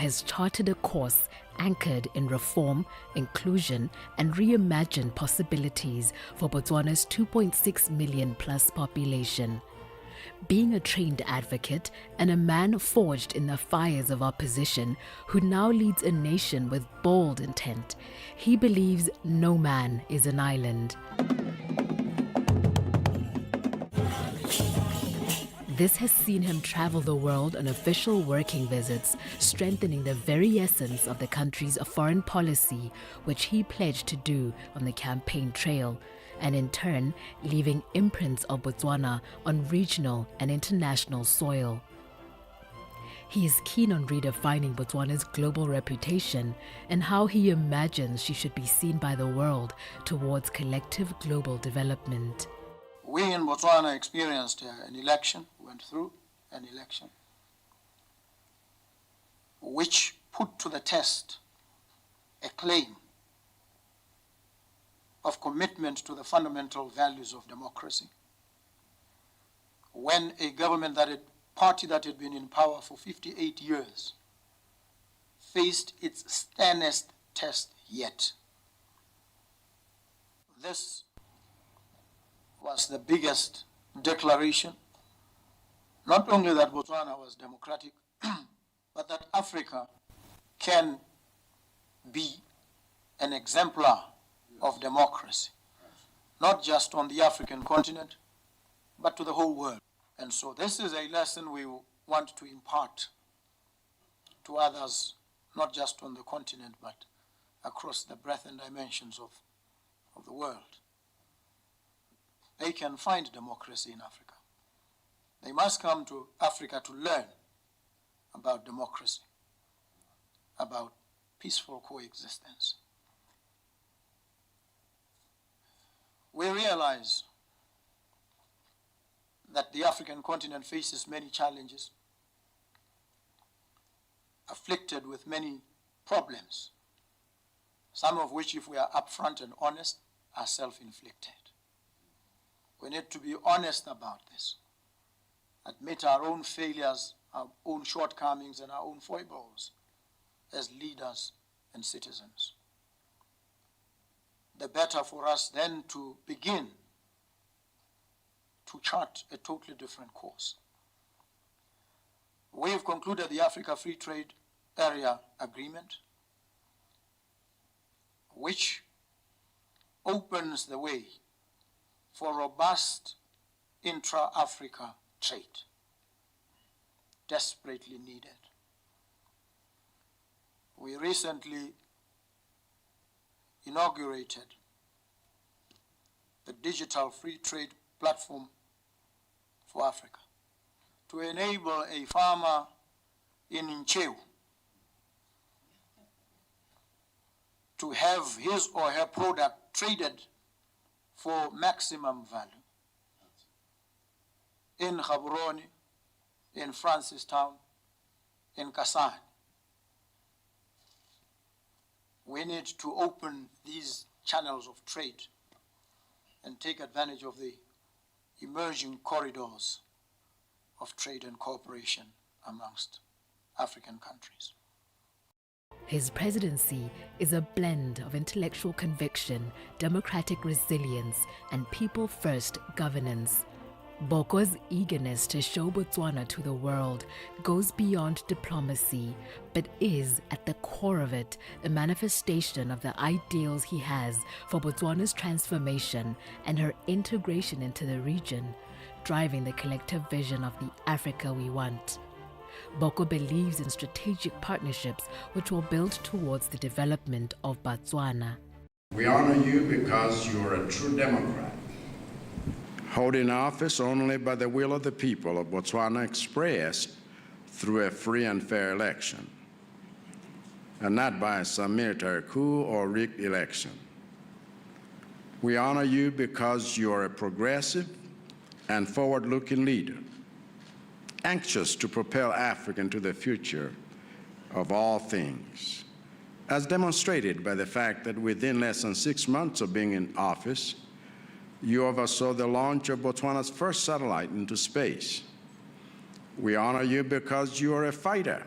has charted a course anchored in reform, inclusion, and reimagined possibilities for Botswana's 2.6 million plus population. Being a trained advocate and a man forged in the fires of opposition who now leads a nation with bold intent, he believes no man is an island. This has seen him travel the world on official working visits, strengthening the very essence of the country's foreign policy, which he pledged to do on the campaign trail, and in turn, leaving imprints of Botswana on regional and international soil. He is keen on redefining Botswana's global reputation and how he imagines she should be seen by the world towards collective global development. We in Botswana experienced an election, went through an election, which put to the test a claim of commitment to the fundamental values of democracy. When a party that had been in power for 58 years faced its sternest test yet. This was the biggest declaration, not only that Botswana was democratic, but that Africa can be an exemplar of democracy, not just on the African continent, but to the whole world. And so this is a lesson we want to impart to others, not just on the continent, but across the breadth and dimensions of the world. They can find democracy in Africa. They must come to Africa to learn about democracy, about peaceful coexistence. We realize that the African continent faces many challenges, afflicted with many problems, some of which, if we are upfront and honest, are self-inflicted. We need to be honest about this, admit our own failures, our own shortcomings, and our own foibles as leaders and citizens. The better for us then to begin to chart a totally different course. We have concluded the Africa Free Trade Area Agreement, which opens the way for robust intra-Africa trade, desperately needed. We recently inaugurated the digital free trade platform for Africa to enable a farmer in Nchew to have his or her product traded for maximum value in Gaborone, in Francistown, in Kasane. We need to open these channels of trade and take advantage of the emerging corridors of trade and cooperation amongst African countries. His presidency is a blend of intellectual conviction, democratic resilience, and people-first governance. Boko's eagerness to show Botswana to the world goes beyond diplomacy, but is, at the core of it, a manifestation of the ideals he has for Botswana's transformation and her integration into the region, driving the collective vision of the Africa we want. Boko believes in strategic partnerships which will build towards the development of Botswana. We honor you because you are a true Democrat, holding office only by the will of the people of Botswana expressed through a free and fair election, and not by some military coup or rigged election. We honor you because you are a progressive and forward-looking leader, anxious to propel Africa into the future of all things, as demonstrated by the fact that within less than 6 months of being in office, you oversaw the launch of Botswana's first satellite into space. We honor you because you are a fighter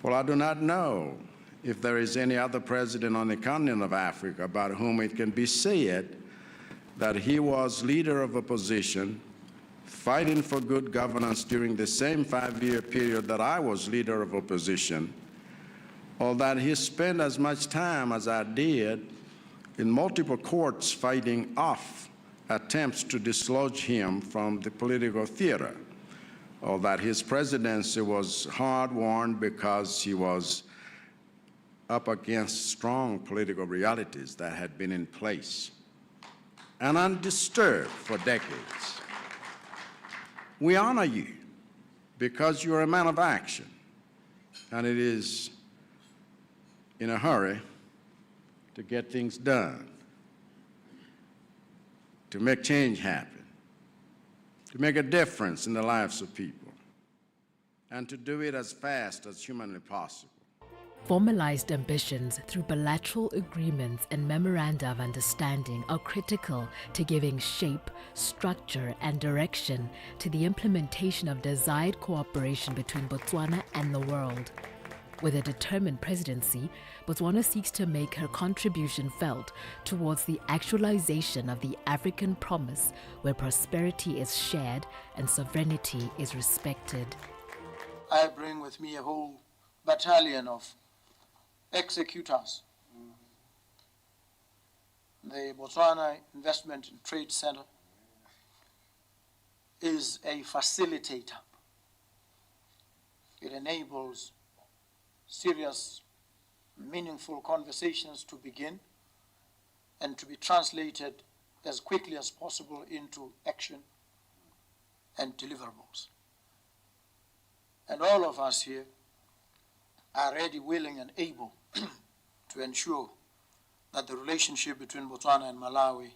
Well, I do not know if there is any other president on the continent of Africa about whom it can be said that he was leader of opposition, fighting for good governance during the same 5-year period that I was leader of opposition, or that he spent as much time as I did in multiple courts fighting off attempts to dislodge him from the political theater, or that his presidency was hard-won because he was up against strong political realities that had been in place and undisturbed for decades. We honor you because you're a man of action, and it is in a hurry to get things done, to make change happen, to make a difference in the lives of people, and to do it as fast as humanly possible. Formalized ambitions through bilateral agreements and memoranda of understanding are critical to giving shape, structure, and direction to the implementation of desired cooperation between Botswana and the world. With a determined presidency, Botswana seeks to make her contribution felt towards the actualization of the African promise, where prosperity is shared and sovereignty is respected. I bring with me a whole battalion of executors. The Botswana Investment and Trade Center is a facilitator. It enables serious, meaningful conversations to begin and to be translated as quickly as possible into action and deliverables. And all of us here are ready, willing, and able to ensure that the relationship between Botswana and Malawi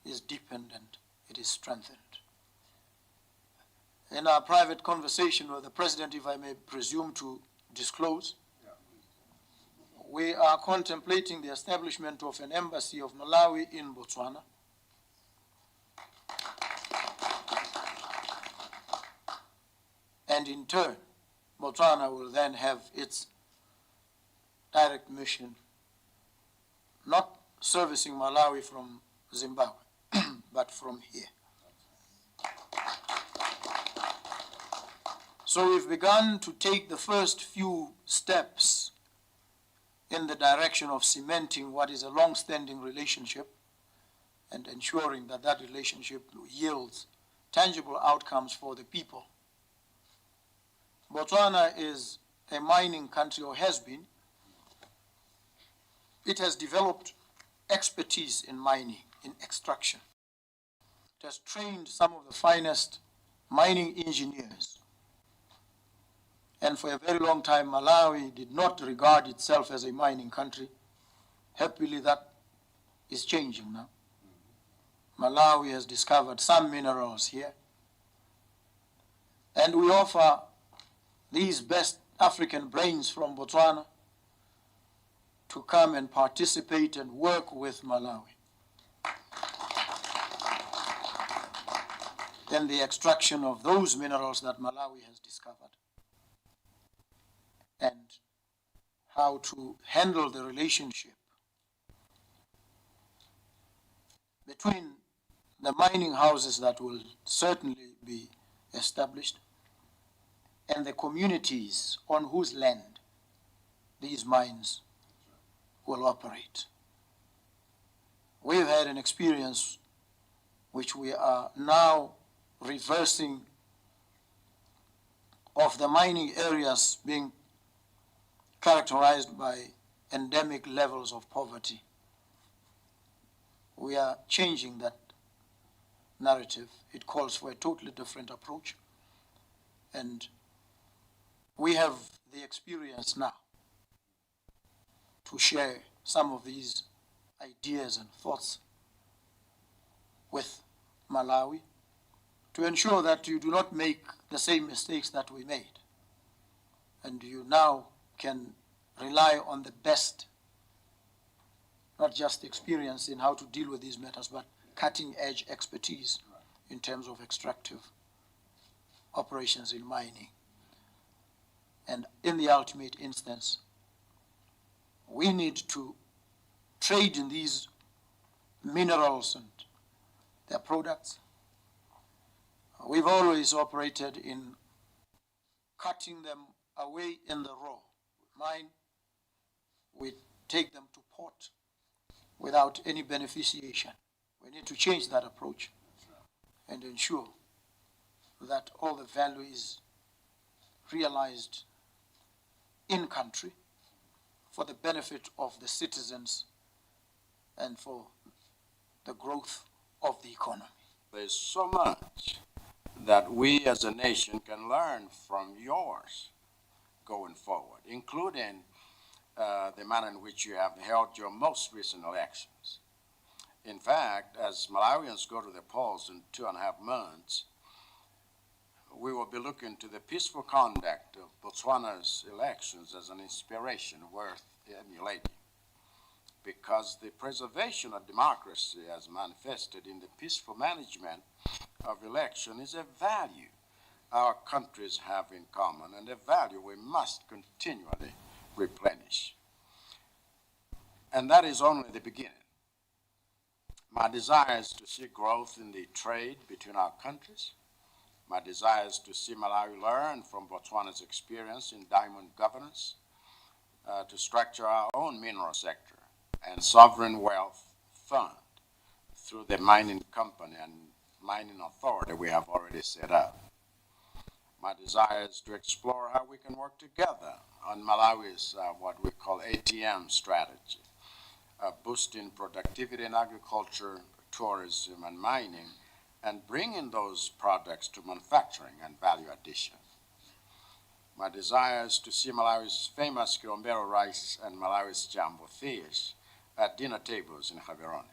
is deepened and it is strengthened. In our private conversation with the President, if I may presume to disclose, we are contemplating the establishment of an embassy of Malawi in Botswana. And in turn, Botswana will then have its direct mission, not servicing Malawi from Zimbabwe, but from here. So we've begun to take the first few steps in the direction of cementing what is a long-standing relationship and ensuring that that relationship yields tangible outcomes for the people. Botswana is a mining country, or has been. It has developed expertise in mining, in extraction. It has trained some of the finest mining engineers. And for a very long time, Malawi did not regard itself as a mining country. Happily, that is changing now. Malawi has discovered some minerals here. And we offer these best African brains from Botswana to come and participate and work with Malawi in the extraction of those minerals that Malawi has discovered, and how to handle the relationship between the mining houses that will certainly be established and the communities on whose land these mines will operate. We've had an experience which we are now reversing, of the mining areas being characterized by endemic levels of poverty. We are changing that narrative. It calls for a totally different approach. And we have the experience now to share some of these ideas and thoughts with Malawi to ensure that you do not make the same mistakes that we made. And you now can rely on the best, not just experience in how to deal with these matters, but cutting-edge expertise in terms of extractive operations in mining. And in the ultimate instance, we need to trade in these minerals and their products. We've always operated in cutting them away in the raw. Mine, we take them to port without any beneficiation. We need to change that approach and ensure that all the value is realized in country for the benefit of the citizens and for the growth of the economy. There's so much that we as a nation can learn from yours going forward, including the manner in which you have held your most recent elections. In fact, as Malawians go to the polls in 2.5 months, we will be looking to the peaceful conduct of Botswana's elections as an inspiration worth emulating, because the preservation of democracy as manifested in the peaceful management of election is a value our countries have in common and a value we must continually replenish. And that is only the beginning. My desire is to see growth in the trade between our countries. My desire is to see Malawi learn from Botswana's experience in diamond governance, to structure our own mineral sector and sovereign wealth fund through the mining company and mining authority we have already set up. My desire is to explore how we can work together on Malawi's what we call ATM strategy, boosting productivity in agriculture, tourism, and mining, and bringing those products to manufacturing and value addition. My desire is to see Malawi's famous Kilombero rice and Malawi's jumbo fish at dinner tables in Gaborone.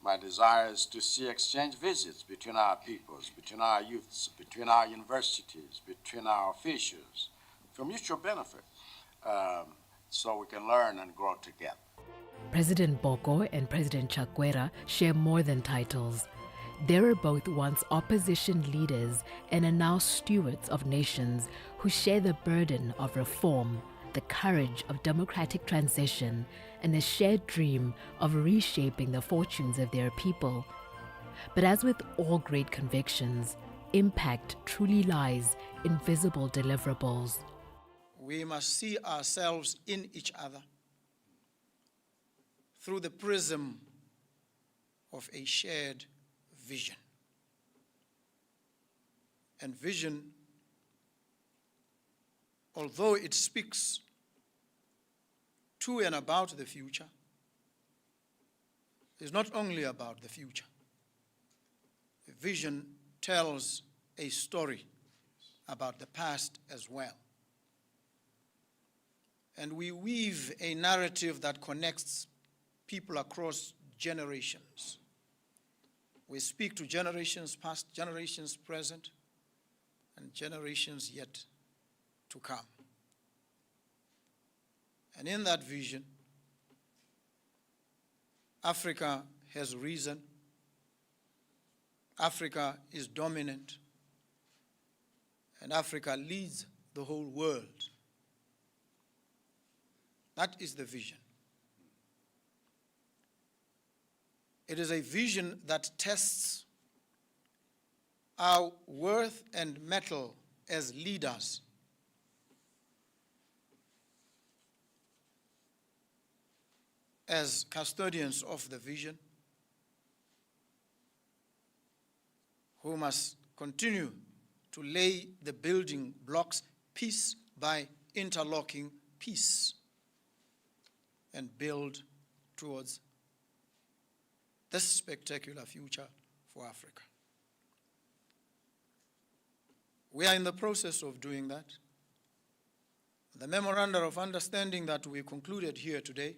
My desire is to see exchange visits between our peoples, between our youths, between our universities, between our officials, for mutual benefit, so we can learn and grow together. President Boko and President Chakwera share more than titles. They were both once opposition leaders and are now stewards of nations who share the burden of reform, the courage of democratic transition, and the shared dream of reshaping the fortunes of their people. But as with all great convictions, impact truly lies in visible deliverables. We must see ourselves in each other through the prism of a shared vision. And vision, although it speaks to and about the future, is not only about the future. A vision tells a story about the past as well. And we weave a narrative that connects people across generations. We speak to generations past, generations present, and generations yet to come. And in that vision, Africa has risen. Africa is dominant. And Africa leads the whole world. That is the vision. It is a vision that tests our worth and mettle as leaders. As custodians of the vision, who must continue to lay the building blocks piece by interlocking piece and build towards this spectacular future for Africa. We are in the process of doing that. The memorandum of understanding that we concluded here today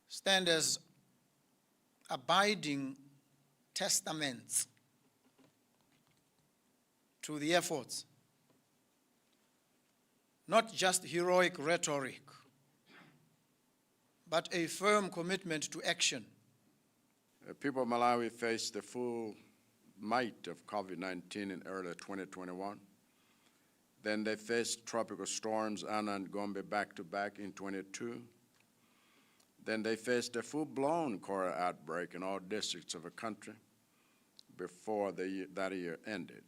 stand as abiding testaments to the efforts, not just heroic rhetoric, but a firm commitment to action. The people of Malawi faced the full might of COVID-19 in early 2021. Then they faced tropical storms Anna and Gombe back-to-back in 22. Then they faced a full-blown cholera outbreak in all districts of the country before that year ended.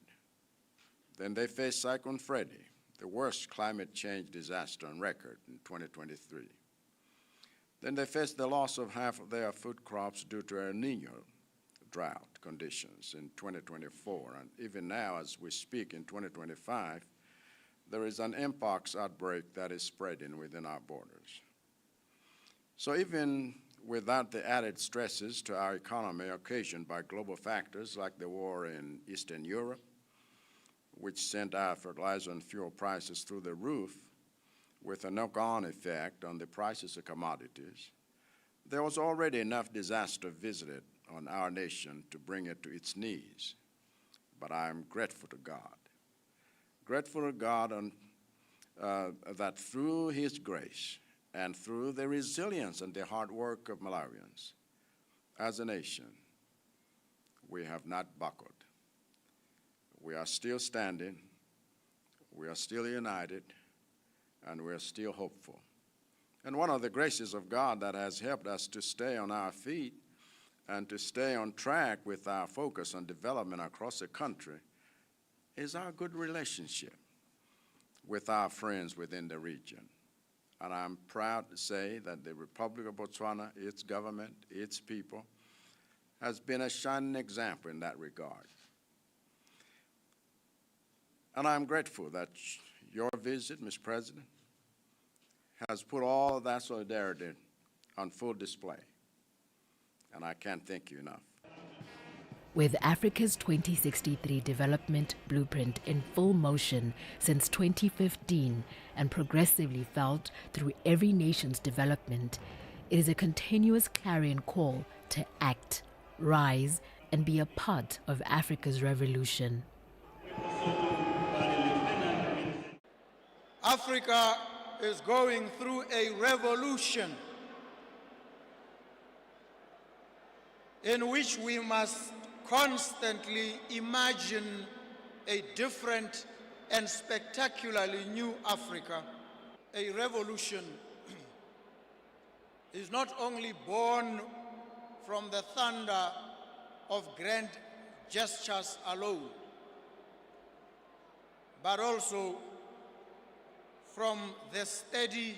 Then they faced Cyclone Freddy, the worst climate change disaster on record in 2023. Then they faced the loss of half of their food crops due to El Nino drought conditions in 2024. And even now, as we speak in 2025, there is an mpox outbreak that is spreading within our borders. So even without the added stresses to our economy occasioned by global factors like the war in Eastern Europe, which sent our fertilizer and fuel prices through the roof with a knock-on effect on the prices of commodities, there was already enough disaster visited on our nation to bring it to its knees. But I am grateful to God. Grateful to God that through His grace and through the resilience and the hard work of Malawians, as a nation, we have not buckled. We are still standing, we are still united, and we are still hopeful. And one of the graces of God that has helped us to stay on our feet and to stay on track with our focus on development across the country is our good relationship with our friends within the region. And I'm proud to say that the Republic of Botswana, its government, its people, has been a shining example in that regard. And I'm grateful that your visit, Mr. President, has put all of that solidarity on full display. And I can't thank you enough. With Africa's 2063 development blueprint in full motion since 2015 and progressively felt through every nation's development, it is a continuous clarion call to act, rise, and be a part of Africa's revolution. Africa is going through a revolution in which we must constantly imagine a different and spectacularly new Africa. A revolution is not only born from the thunder of grand gestures alone, but also from the steady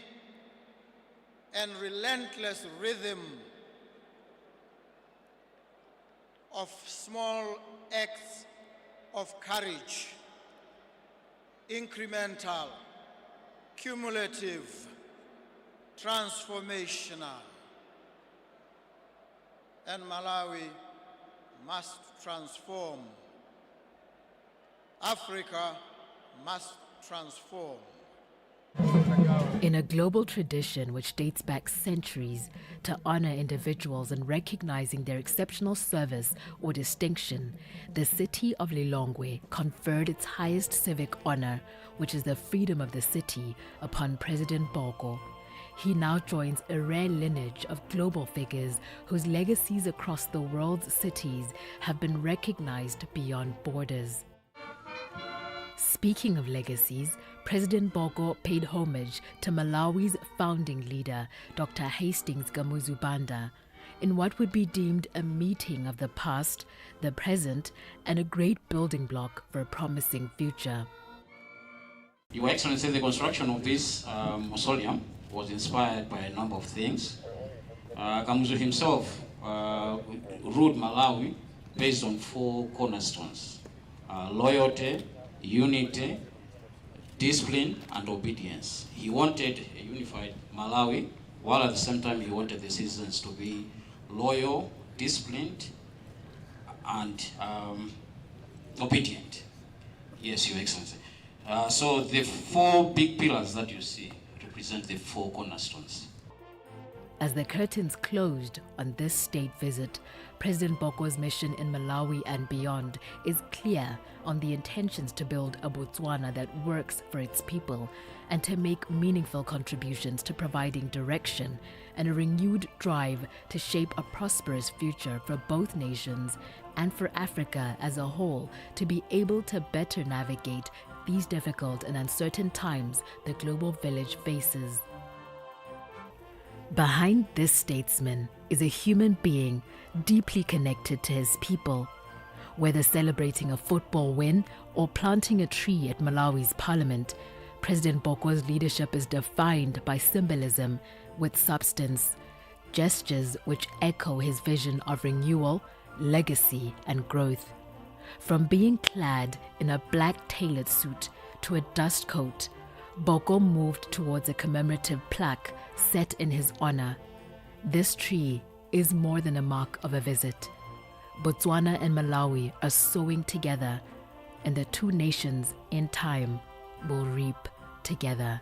and relentless rhythm of small acts of courage, incremental, cumulative, transformational. And Malawi must transform. Africa must transform. In a global tradition which dates back centuries to honor individuals and recognizing their exceptional service or distinction, the city of Lilongwe conferred its highest civic honor, which is the freedom of the city, upon President Boko. He now joins a rare lineage of global figures whose legacies across the world's cities have been recognized beyond borders. Speaking of legacies, President Boko paid homage to Malawi's founding leader, Dr. Hastings Gamuzubanda, in what would be deemed a meeting of the past, the present, and a great building block for a promising future. Your Excellency, the construction of this mausoleum was inspired by a number of things. Kamuzu himself ruled Malawi based on 4 cornerstones: loyalty, unity, discipline, and obedience. He wanted a unified Malawi, while at the same time he wanted the citizens to be loyal, disciplined, and obedient. Yes, Your Excellency. So the 4 big pillars that you see represent the 4 cornerstones. As the curtains closed on this state visit, President Boko's mission in Malawi and beyond is clear on the intentions to build a Botswana that works for its people and to make meaningful contributions to providing direction and a renewed drive to shape a prosperous future for both nations and for Africa as a whole to be able to better navigate these difficult and uncertain times the global village faces. Behind this statesman is a human being deeply connected to his people. Whether celebrating a football win or planting a tree at Malawi's parliament, President Boko's leadership is defined by symbolism with substance, gestures which echo his vision of renewal, legacy, and growth. From being clad in a black tailored suit to a dust coat, Boko moved towards a commemorative plaque set in his honor. This tree is more than a mark of a visit. Botswana and Malawi are sowing together, and the two nations in time will reap together.